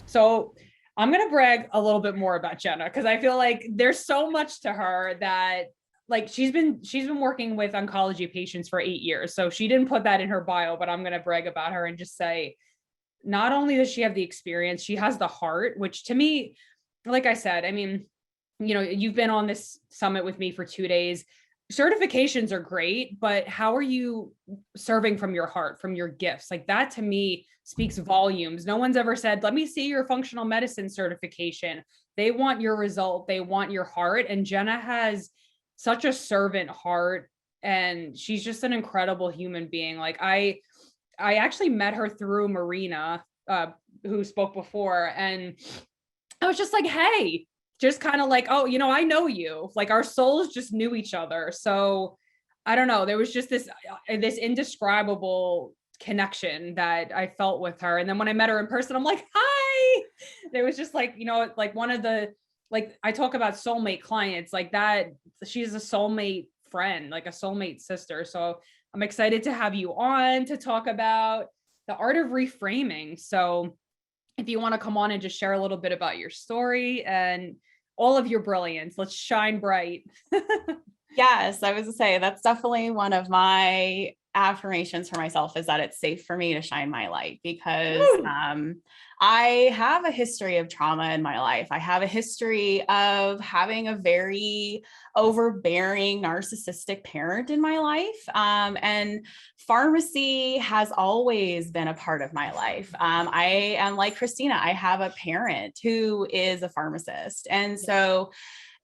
So I'm going to brag a little bit more about Jenna because I feel like there's so much to her that like she's been working with oncology patients for 8 years. So she didn't put that in her bio, but I'm going to brag about her and just say, not only does she have the experience, she has the heart, which to me, like I said, I mean, you've been on this summit with me for 2 days. Certifications are great, but how are you serving from your heart, from your gifts? Like that to me speaks volumes. No one's ever said, let me see your functional medicine certification. They want your result. They want your heart. And Jenna has such a servant heart, and she's just an incredible human being. Like I actually met her through Marina, who spoke before. And I was just like, hey, just kind of like, oh, I know you. Like our souls just knew each other. So I don't know. There was just this indescribable connection that I felt with her. And then when I met her in person, I'm like, hi. There was just like, like one of the, like I talk about soulmate clients like that. She's a soulmate friend, like a soulmate sister. So I'm excited to have you on to talk about the art of reframing. So if you want to come on and just share a little bit about your story and all of your brilliance, let's shine bright. Yes, I was to say that's definitely one of my affirmations for myself, is that it's safe for me to shine my light, because I have a history of trauma in my life. I have a history of having a very overbearing, narcissistic parent in my life. And pharmacy has always been a part of my life. I am like Christina, I have a parent who is a pharmacist. And so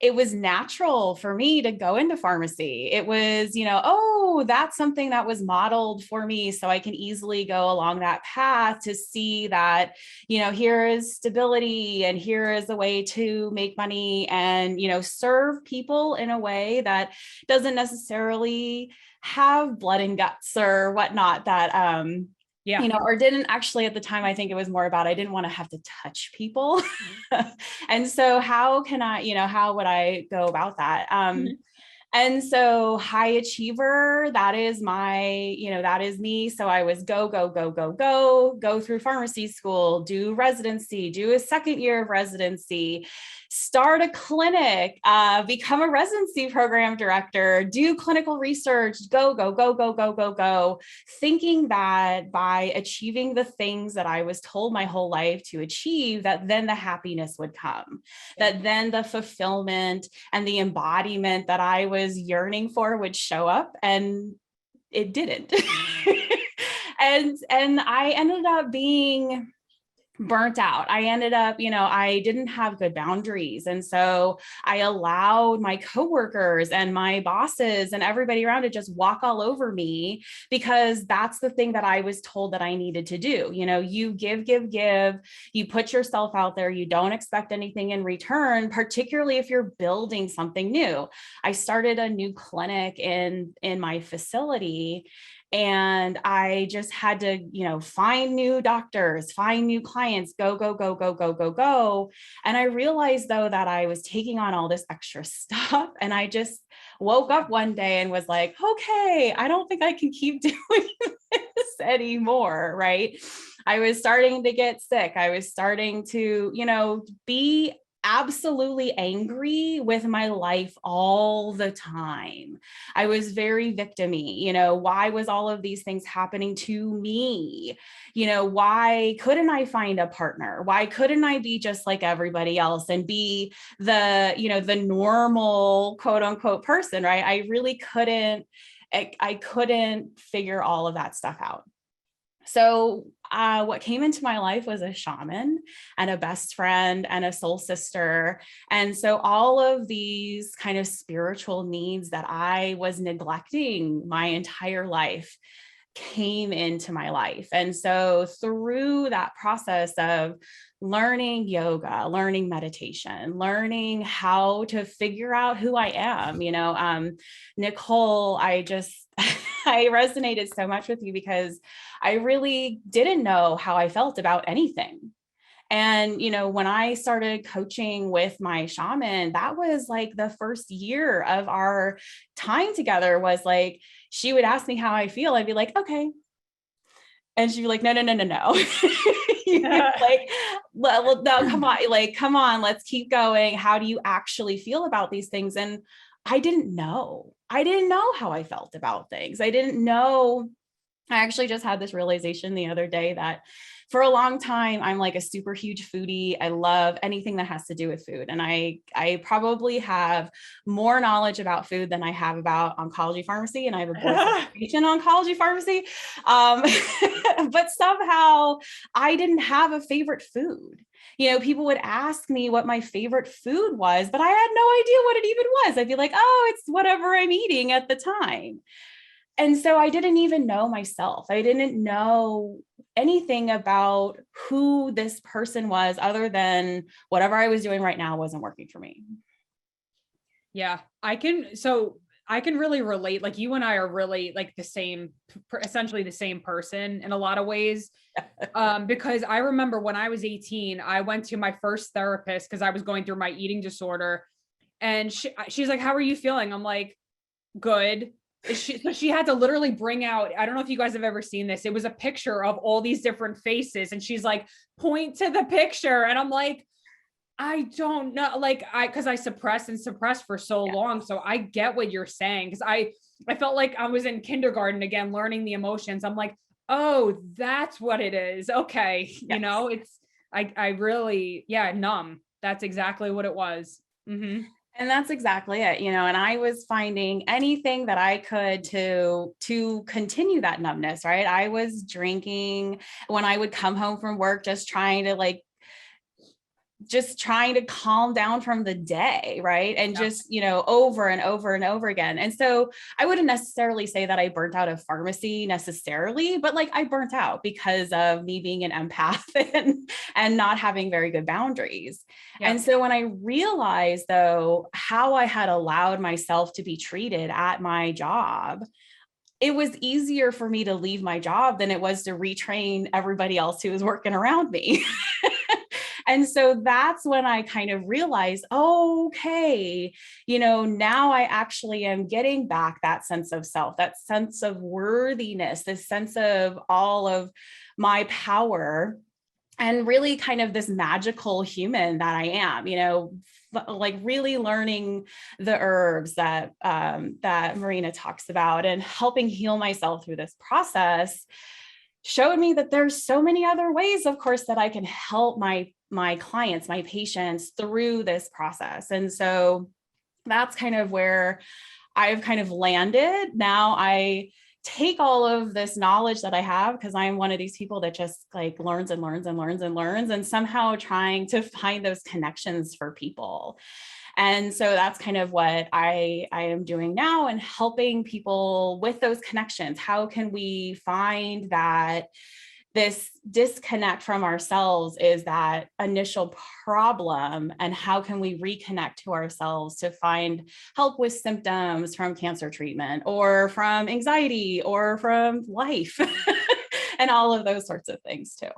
it was natural for me to go into pharmacy. It was, oh, that's something that was modeled for me. So I can easily go along that path to see that, here is stability and here is a way to make money and, serve people in a way that doesn't necessarily have blood and guts or whatnot that, or didn't actually at the time. I think it was more about, I didn't want to have to touch people. And so how can I, how would I go about that? And so high achiever, that is that is me. So I was go through pharmacy school, do residency, do a second year of residency, start a clinic, become a residency program director, do clinical research, go, thinking that by achieving the things that I was told my whole life to achieve, that then the happiness would come, that then the fulfillment and the embodiment that I was yearning for would show up, and it didn't. and I ended up being burnt out. I ended up, I didn't have good boundaries. And so I allowed my coworkers and my bosses and everybody around to just walk all over me, because that's the thing that I was told that I needed to do. You give, you put yourself out there. You don't expect anything in return, particularly if you're building something new. I started a new clinic in my facility, and I just had to, find new doctors, find new clients, go. And I realized though that I was taking on all this extra stuff, and I just woke up one day and was like, okay, I don't think I can keep doing this anymore. Right. I was starting to get sick. I was starting to, be absolutely angry with my life all the time. I was very victim-y. Why was all of these things happening to me? Why couldn't I find a partner? Why couldn't I be just like everybody else and be the normal quote unquote person, right? I really couldn't, I couldn't figure all of that stuff out. So what came into my life was a shaman and a best friend and a soul sister. And so all of these kind of spiritual needs that I was neglecting my entire life came into my life. And so through that process of learning yoga, learning meditation, learning how to figure out who I am, Nicole, I resonated so much with you because I really didn't know how I felt about anything. And, when I started coaching with my shaman, that was like the first year of our time together was like, she would ask me how I feel. I'd be like, okay. And she'd be like, no. Like, well, no, come on, let's keep going. How do you actually feel about these things? And I didn't know how I felt about things. I didn't know. I actually just had this realization the other day that for a long time, I'm like a super huge foodie. I love anything that has to do with food. And I probably have more knowledge about food than I have about oncology pharmacy. And I have a board certification in oncology pharmacy. But somehow I didn't have a favorite food. People would ask me what my favorite food was, but I had no idea what it even was. I'd be like, oh, it's whatever I'm eating at the time. And so I didn't even know myself. I didn't know anything about who this person was other than whatever I was doing right now wasn't working for me. Yeah, I can really relate. Like you and I are really like essentially the same person in a lot of ways. Because I remember when I was 18, I went to my first therapist because I was going through my eating disorder. And she's like, how are you feeling? I'm like, good. So she had to literally bring out, I don't know if you guys have ever seen this. It was a picture of all these different faces. And she's like, point to the picture. And I'm like, I don't know. Like cause I suppressed for so long. So I get what you're saying. Cause I felt like I was in kindergarten again, learning the emotions. I'm like, oh, that's what it is. Okay. Yes. I really, numb. That's exactly what it was. Mm-hmm. And that's exactly it, and I was finding anything that I could to continue that numbness, right? I was drinking when I would come home from work, just trying to calm down from the day, right? And just, over and over and over again. And so I wouldn't necessarily say that I burnt out of pharmacy necessarily, but like I burnt out because of me being an empath and not having very good boundaries. Yeah. And so when I realized though, how I had allowed myself to be treated at my job, it was easier for me to leave my job than it was to retrain everybody else who was working around me. And so that's when I kind of realized, okay, now I actually am getting back that sense of self, that sense of worthiness, this sense of all of my power, and really kind of this magical human that I am, like really learning the herbs that Marina talks about and helping heal myself through this process showed me that there's so many other ways, of course, that I can help my clients, my patients through this process. And so that's kind of where I've kind of landed. Now I take all of this knowledge that I have, because I'm one of these people that just like learns and learns and learns and learns, and somehow trying to find those connections for people. And so that's kind of what I am doing now, and helping people with those connections. How can we find that this disconnect from ourselves is that initial problem, and how can we reconnect to ourselves to find help with symptoms from cancer treatment or from anxiety or from life and all of those sorts of things too.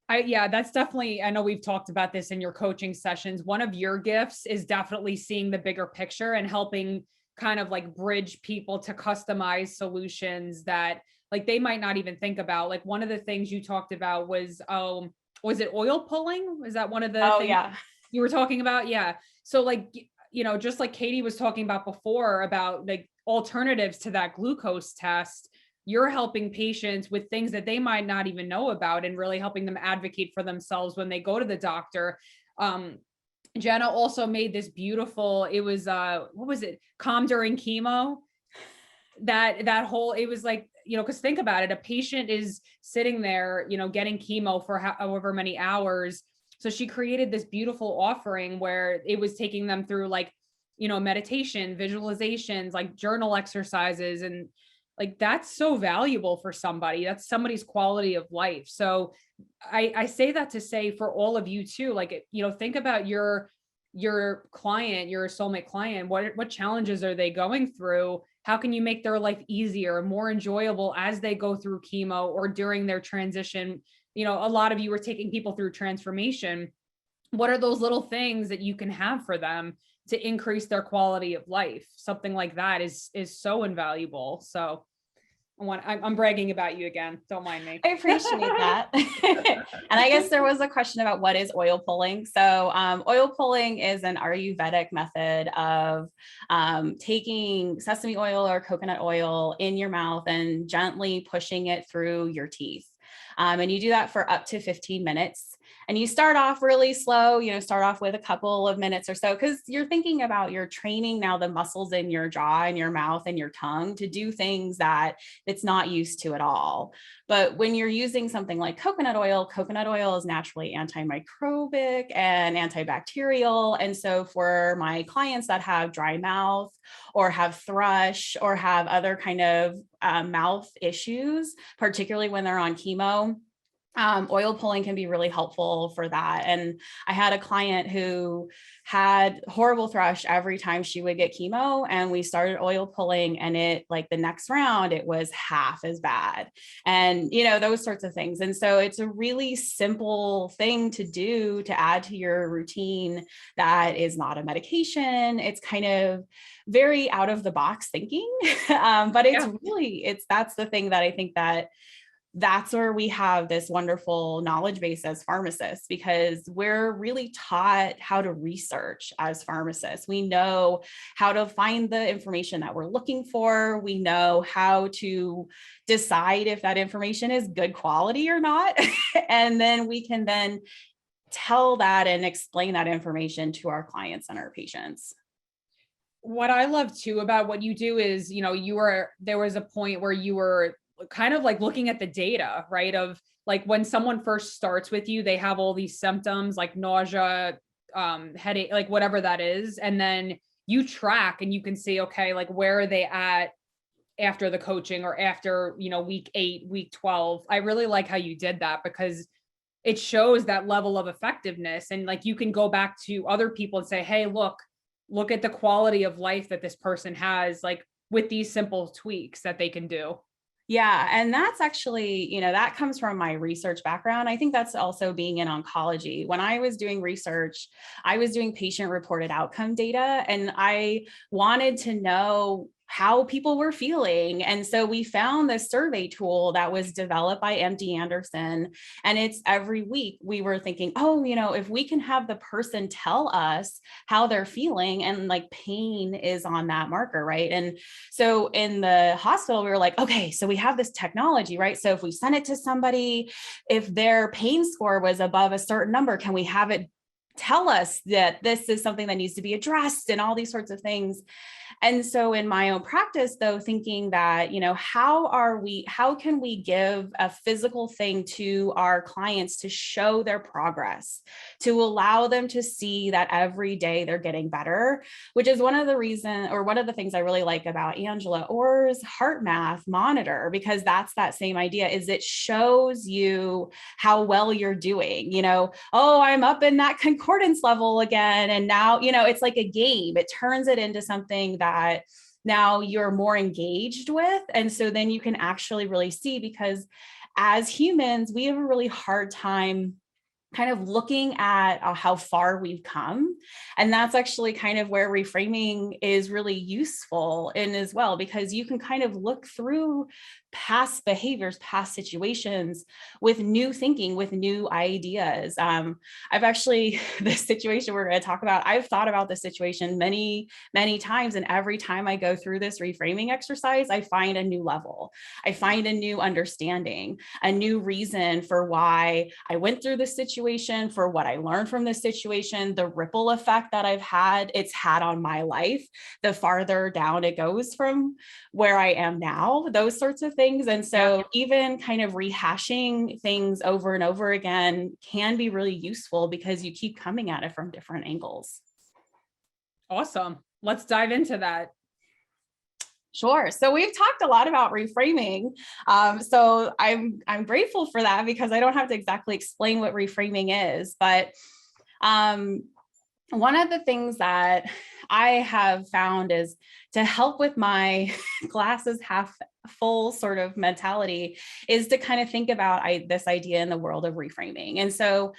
That's definitely, I know we've talked about this in your coaching sessions. One of your gifts is definitely seeing the bigger picture and helping kind of like bridge people to customize solutions that like they might not even think about. Like one of the things you talked about was it oil pulling? Was that one of the things you were talking about? Yeah. So like, just like Katie was talking about before about like alternatives to that glucose test, you're helping patients with things that they might not even know about and really helping them advocate for themselves when they go to the doctor. Jenna also made this beautiful, it was, what was it? Calm during chemo. That whole, it was like, cause think about it, a patient is sitting there, getting chemo for however many hours. So she created this beautiful offering where it was taking them through like, meditation, visualizations, like journal exercises. And like, that's so valuable for somebody. That's somebody's quality of life. So I say that to say for all of you too, like, think about your client, your soulmate client, what challenges are they going through? How can you make their life easier, more enjoyable as they go through chemo or during their transition? A lot of you are taking people through transformation. What are those little things that you can have for them to increase their quality of life? Something like that is so invaluable. So I'm bragging about you again. Don't mind me. I appreciate that. And I guess there was a question about what is oil pulling. So oil pulling is an Ayurvedic method of taking sesame oil or coconut oil in your mouth and gently pushing it through your teeth. And you do that for up to 15 minutes. And you start off really slow, start off with a couple of minutes or so, because you're thinking about you're training now the muscles in your jaw and your mouth and your tongue to do things that it's not used to at all. But when you're using something like coconut oil is naturally antimicrobic and antibacterial. And so for my clients that have dry mouth or have thrush or have other kind of mouth issues, particularly when they're on chemo, oil pulling can be really helpful for that. And I had a client who had horrible thrush every time she would get chemo, and we started oil pulling, and it, like, the next round, it was half as bad, and those sorts of things. And so it's a really simple thing to do to add to your routine that is not a medication. It's kind of very out of the box thinking, but it's really, that's the thing that I think that's where we have this wonderful knowledge base as pharmacists, because we're really taught how to research as pharmacists. We know how to find the information that we're looking for. We know how to decide if that information is good quality or not. And then we can then tell that and explain that information to our clients and our patients. What I love too about what you do is, there was a point where you were kind of like looking at the data, right? Of like when someone first starts with you, they have all these symptoms like nausea, headache, like whatever that is. And then you track and you can see, okay, like where are they at after the coaching or after, week 8, week 12. I really like how you did that, because it shows that level of effectiveness. And like, you can go back to other people and say, hey, look at the quality of life that this person has, like with these simple tweaks that they can do. Yeah. And that's actually, that comes from my research background. I think that's also being in oncology. When I was doing research, I was doing patient reported outcome data, and I wanted to know how people were feeling. And so we found this survey tool that was developed by MD Anderson. And it's every week we were thinking, if we can have the person tell us how they're feeling, and like pain is on that marker, right? And so in the hospital, we were like, okay, so we have this technology, right? So if we send it to somebody, if their pain score was above a certain number, can we have it tell us that this is something that needs to be addressed, and all these sorts of things. And so in my own practice, though, thinking that, how can we give a physical thing to our clients to show their progress, to allow them to see that every day they're getting better, which is one of the things I really like about Angela Orr's Heart Math Monitor, because that's that same idea, is it shows you how well you're doing, I'm up in that concordance level again. And now, it's like a game. It turns it into something that now you're more engaged with. And so then you can actually really see, because as humans, we have a really hard time kind of looking at how far we've come. And that's actually kind of where reframing is really useful in as well, because you can kind of look through past behaviors, past situations with new thinking, with new ideas. I've actually, this situation we're going to talk about, I've thought about this situation many, many times. And every time I go through this reframing exercise, I find a new level. I find a new understanding, a new reason for why I went through this situation, for what I learned from this situation, the ripple effect that it's had on my life, the farther down it goes from where I am now, those sorts of things. And so even kind of rehashing things over and over again can be really useful, because you keep coming at it from different angles. Awesome. Let's dive into that. Sure. So we've talked a lot about reframing. So I'm grateful for that, because I don't have to exactly explain what reframing is. But one of the things that I have found is to help with my glasses half full sort of mentality is to kind of think about this idea in the world of reframing. And so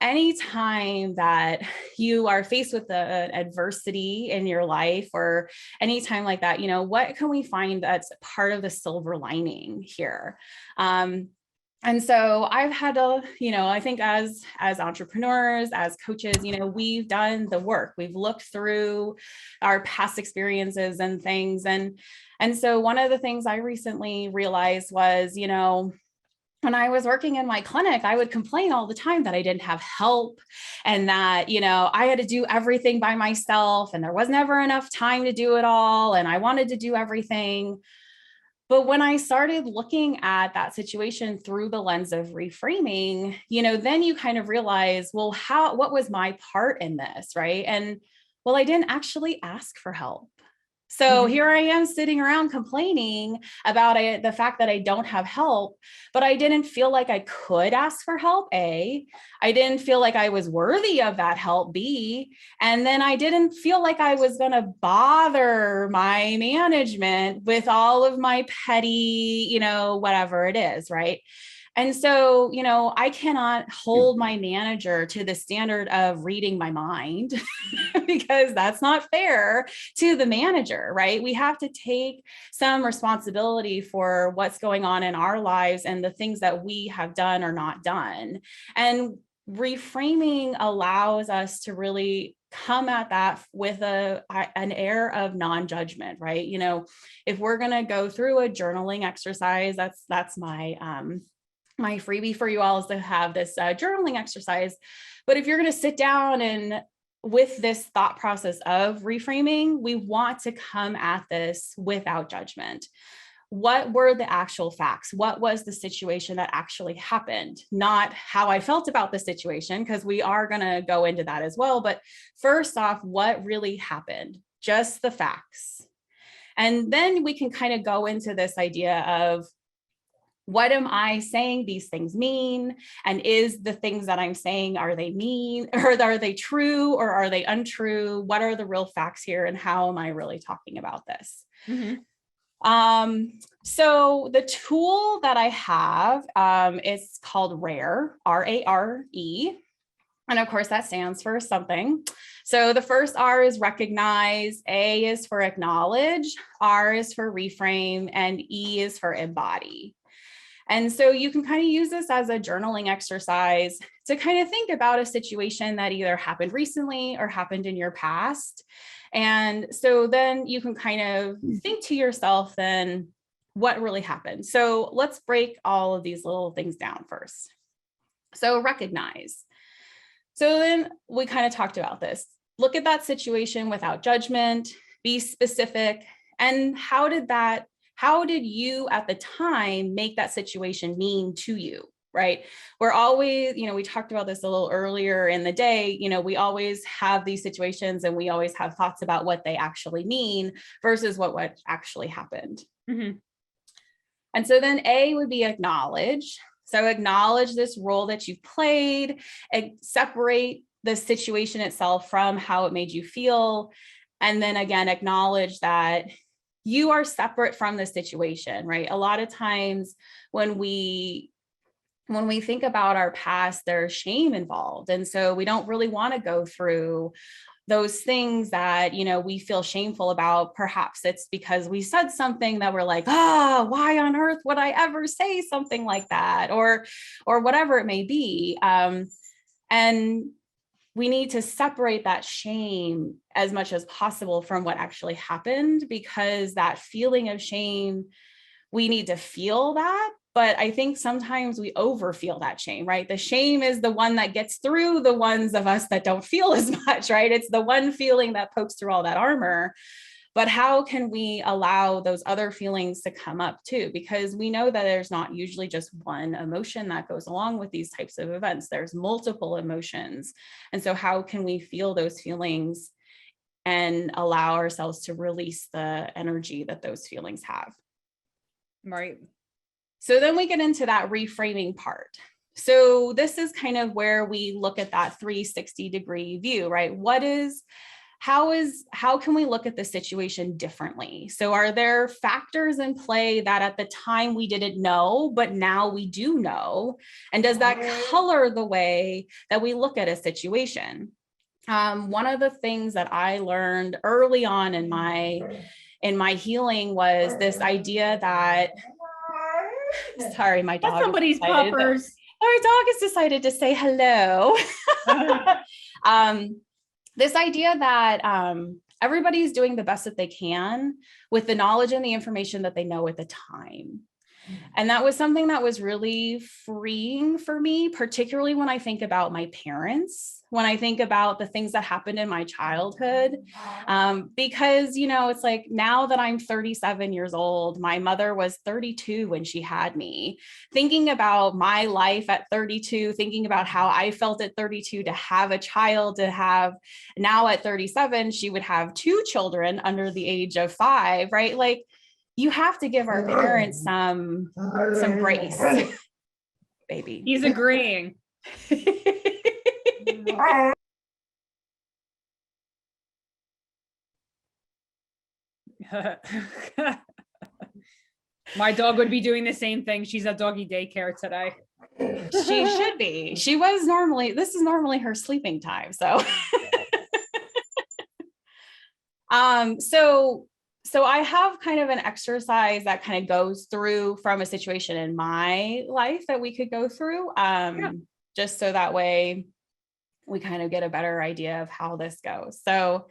anytime that you are faced with an adversity in your life or anytime like that, what can we find that's part of the silver lining here? And so I've had to, I think as entrepreneurs, as coaches, we've done the work. We've looked through our past experiences and things. And so one of the things I recently realized was, when I was working in my clinic, I would complain all the time that I didn't have help and that, I had to do everything by myself and there was never enough time to do it all. And I wanted to do everything. But when I started looking at that situation through the lens of reframing, then you kind of realize, well, what was my part in this? Right. And well, I didn't actually ask for help. So here I am sitting around complaining about the fact that I don't have help, but I didn't feel like I could ask for help, A. I didn't feel like I was worthy of that help, B. And then I didn't feel like I was going to bother my management with all of my petty, whatever it is, right? And so, I cannot hold my manager to the standard of reading my mind because that's not fair to the manager, right? We have to take some responsibility for what's going on in our lives and the things that we have done or not done. And reframing allows us to really come at that with an air of non-judgment, right? If we're going to go through a journaling exercise, that's my freebie for you all is to have this journaling exercise. But if you're going to sit down and with this thought process of reframing, we want to come at this without judgment. What were the actual facts? What was the situation that actually happened? Not how I felt about the situation, because we are going to go into that as well. But first off, what really happened? Just the facts. And then we can kind of go into this idea of, what am I saying these things mean? And is the things that I'm saying, are they mean, or are they true, or are they untrue? What are the real facts here? And how am I really talking about this? So the tool that I have, is called RARE, R-A-R-E. And of course that stands for something. So the first R is recognize, A is for acknowledge, R is for reframe, and E is for embody. And so you can kind of use this as a journaling exercise to kind of think about a situation that either happened recently or happened in your past. And so then you can kind of think to yourself then what really happened. So let's break all of these little things down first. So recognize. So then we kind of talked about this. Look at that situation without judgment, be specific. And how did you at the time make that situation mean to you, right? We're always, we talked about this a little earlier in the day, we always have these situations and we always have thoughts about what they actually mean versus what actually happened. And so then A would be acknowledge. So acknowledge this role that you've played, separate the situation itself from how it made you feel. And then again, acknowledge that you are separate from the situation, right? A lot of times when we think about our past, there's shame involved. And so we don't really want to go through those things that, we feel shameful about. Perhaps it's because we said something that we're like, why on earth would I ever say something like that? Or whatever it may be. And we need to separate that shame as much as possible from what actually happened, because that feeling of shame, we need to feel that. But I think sometimes we overfeel that shame, right? The shame is the one that gets through the ones of us that don't feel as much, right? It's the one feeling that pokes through all that armor. But how can we allow those other feelings to come up too? Because we know that there's not usually just one emotion that goes along with these types of events. There's multiple emotions. And so how can we feel those feelings and allow ourselves to release the energy that those feelings have? Right. So then we get into that reframing part. So this is kind of where we look at that 360-degree view, right? how can we look at the situation differently? So are there factors in play that at the time we didn't know, but now we do know? And does that color the way that we look at a situation? One of the things that I learned early on in my healing was this idea that, sorry, my dog. Somebody's puppers. Our dog has decided to say hello. This idea that everybody's doing the best that they can with the knowledge and the information that they know at the time. And that was something that was really freeing for me, particularly when I think about my parents, when I think about the things that happened in my childhood. Because, it's like now that I'm 37 years old, my mother was 32 when she had me. Thinking about my life at 32, thinking about how I felt at 32 to have a child, to have now at 37, she would have 2 children under the age of 5, right? Like, you have to give our parents some grace. Baby. He's agreeing. My dog would be doing the same thing. She's at doggy daycare today. She should be. This is normally her sleeping time. So, So I have kind of an exercise that kind of goes through from a situation in my life that we could go through, just so that way we kind of get a better idea of how this goes. So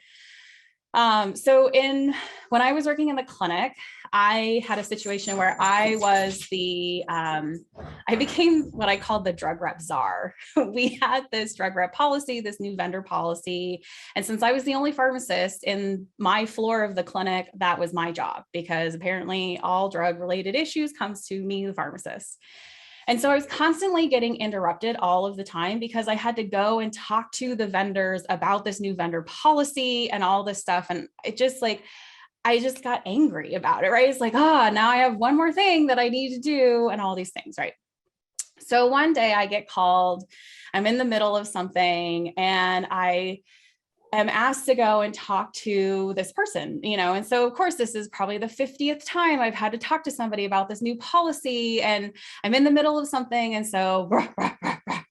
when I was working in the clinic, I had a situation where I became what I called the Drug Rep Czar. We had this drug rep policy, this new vendor policy. And since I was the only pharmacist in my floor of the clinic, that was my job, because apparently all drug related issues comes to me, the pharmacist. And so I was constantly getting interrupted all of the time because I had to go and talk to the vendors about this new vendor policy and all this stuff. And it just I just got angry about it, right? It's like, now I have one more thing that I need to do and all these things, right? So one day I get called, I'm in the middle of something, and I am asked to go and talk to this person, and so of course, this is probably the 50th time I've had to talk to somebody about this new policy, and I'm in the middle of something. And so,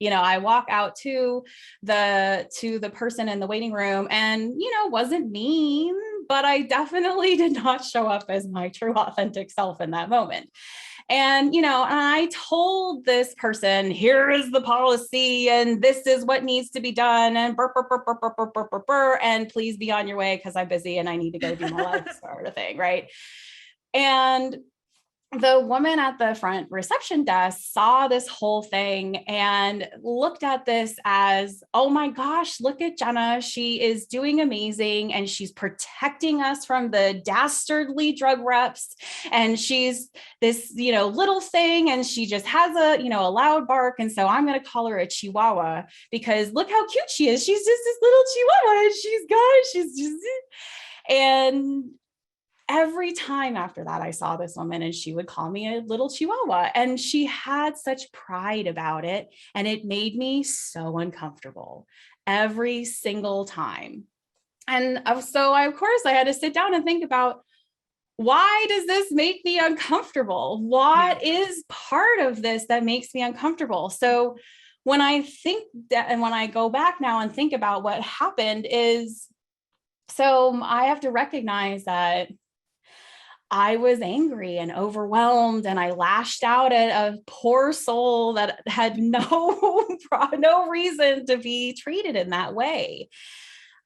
I walk out to the person in the waiting room, and, wasn't mean, but I definitely did not show up as my true authentic self in that moment. And, I told this person, here is the policy, and this is what needs to be done, and and please be on your way because I'm busy and I need to go do my life sort of thing, right? And the woman at the front reception desk saw this whole thing and looked at this as, oh my gosh, look at Jenna. She is doing amazing. And she's protecting us from the dastardly drug reps. And she's this, little thing. And she just has a loud bark. And so I'm going to call her a Chihuahua because look how cute she is. She's just this little Chihuahua. And she's just, and every time after that, I saw this woman and she would call me a little Chihuahua, and she had such pride about it. And it made me so uncomfortable every single time. And so of course I had to sit down and think about, why does this make me uncomfortable? What is part of this that makes me uncomfortable? So when I think that, and when I go back now and think about what happened is, so I have to recognize that I was angry and overwhelmed, and I lashed out at a poor soul that had no reason to be treated in that way.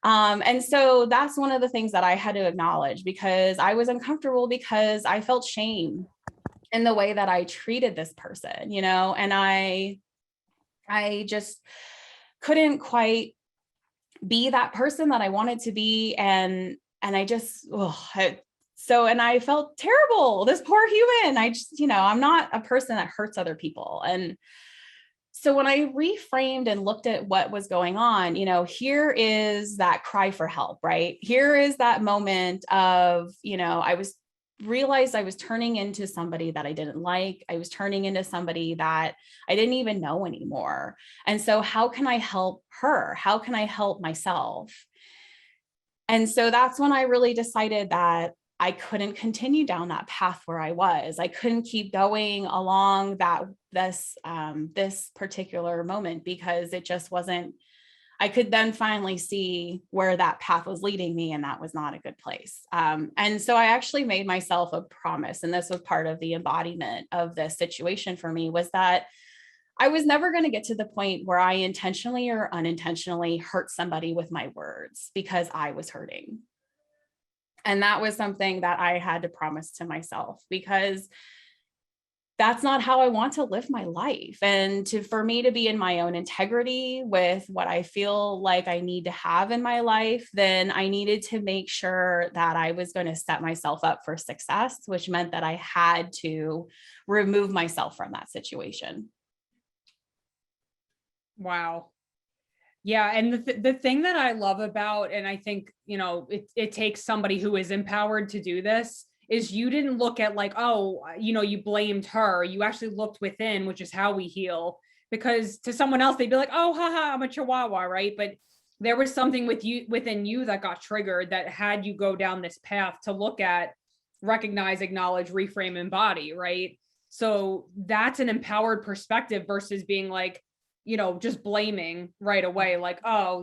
And so that's one of the things that I had to acknowledge, because I was uncomfortable because I felt shame in the way that I treated this person, and I just couldn't quite be that person that I wanted to be. And I just, and I felt terrible, this poor human. I just, I'm not a person that hurts other people. And so when I reframed and looked at what was going on, here is that cry for help, right? Here is that moment of, I realized I was turning into somebody that I didn't like. I was turning into somebody that I didn't even know anymore. And so how can I help her? How can I help myself? And so that's when I really decided that I couldn't continue down that path where I was. I couldn't keep going along this particular moment, because it just wasn't. I could then finally see where that path was leading me, and that was not a good place. And so I actually made myself a promise, and this was part of the embodiment of this situation for me, was that I was never going to get to the point where I intentionally or unintentionally hurt somebody with my words because I was hurting. And that was something that I had to promise to myself, because that's not how I want to live my life. And for me to be in my own integrity with what I feel like I need to have in my life, then I needed to make sure that I was going to set myself up for success, which meant that I had to remove myself from that situation. Wow. Yeah. And the thing that I love about, and I think, it takes somebody who is empowered to do this, is you didn't look at like, oh, you blamed her. You actually looked within, which is how we heal. Because to someone else, they'd be like, oh, haha, I'm a chihuahua, right? But there was something within you that got triggered, that had you go down this path to look at, recognize, acknowledge, reframe, embody, right? So that's an empowered perspective versus being like, just blaming right away, like, oh,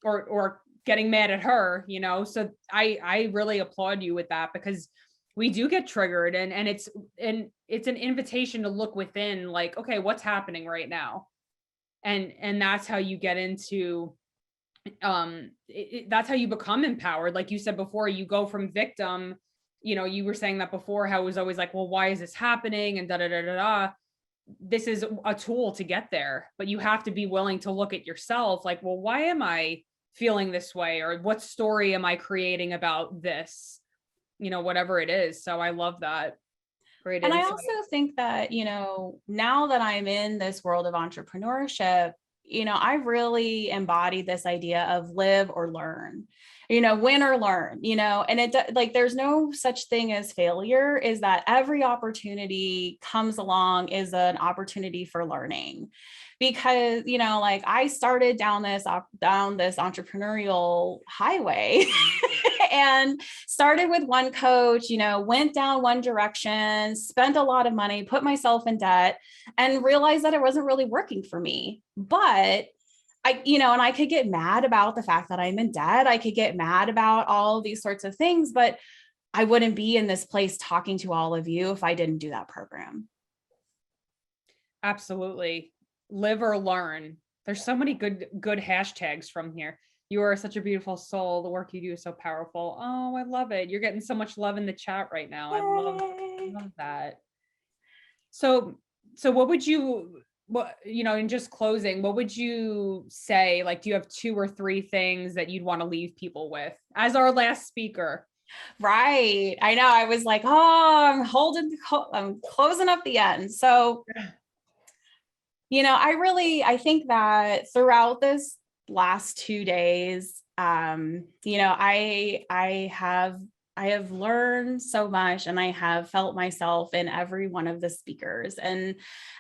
or getting mad at her, so I really applaud you with that, because we do get triggered, and it's an invitation to look within, like, okay, what's happening right now? And that's how you get into, that's how you become empowered. Like you said before, you go from victim, you were saying that before, how it was always like, well, why is this happening? And da da da da da. This is a tool to get there, but you have to be willing to look at yourself like, well, why am I feeling this way? Or what story am I creating about this? Whatever it is. So I love that. Great And insight. I also think that, now that I'm in this world of entrepreneurship, I really embody this idea of live or learn, win or learn, and like, there's no such thing as failure, is that every opportunity comes along is an opportunity for learning. Because, like, I started down this entrepreneurial highway and started with one coach, went down one direction, spent a lot of money, put myself in debt, and realized that it wasn't really working for me. But and I could get mad about the fact that I'm in debt. I could get mad about all of these sorts of things, but I wouldn't be in this place talking to all of you if I didn't do that program. Absolutely. Live or learn. There's so many good hashtags from here. You are such a beautiful soul. The work you do is so powerful. Oh, I love it. You're getting so much love in the chat right now. I love that. So what would you, in just closing, what would you say? Like, do you have 2 or 3 things that you'd want to leave people with as our last speaker? Right. I know. I was like, oh, I'm closing up the end. So, I think that throughout this last 2 days, I have learned so much, and I have felt myself in every one of the speakers, and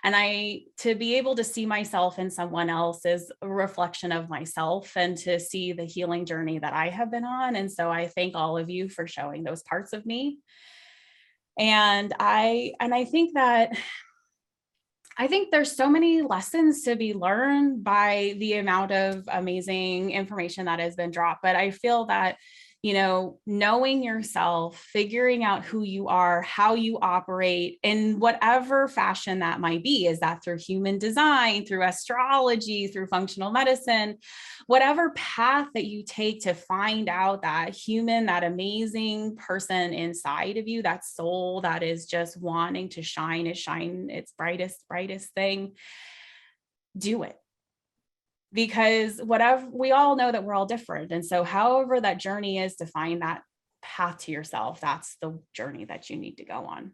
to be able to see myself in someone else is a reflection of myself, and to see the healing journey that I have been on. And so I thank all of you for showing those parts of me. And I think there's so many lessons to be learned by the amount of amazing information that has been dropped. But I feel that, knowing yourself, figuring out who you are, how you operate in whatever fashion that might be, is that through human design, through astrology, through functional medicine, whatever path that you take to find out that human, that amazing person inside of you, that soul that is just wanting to shine its brightest thing, do it. Because whatever, we all know that we're all different. And so however that journey is to find that path to yourself, that's the journey that you need to go on.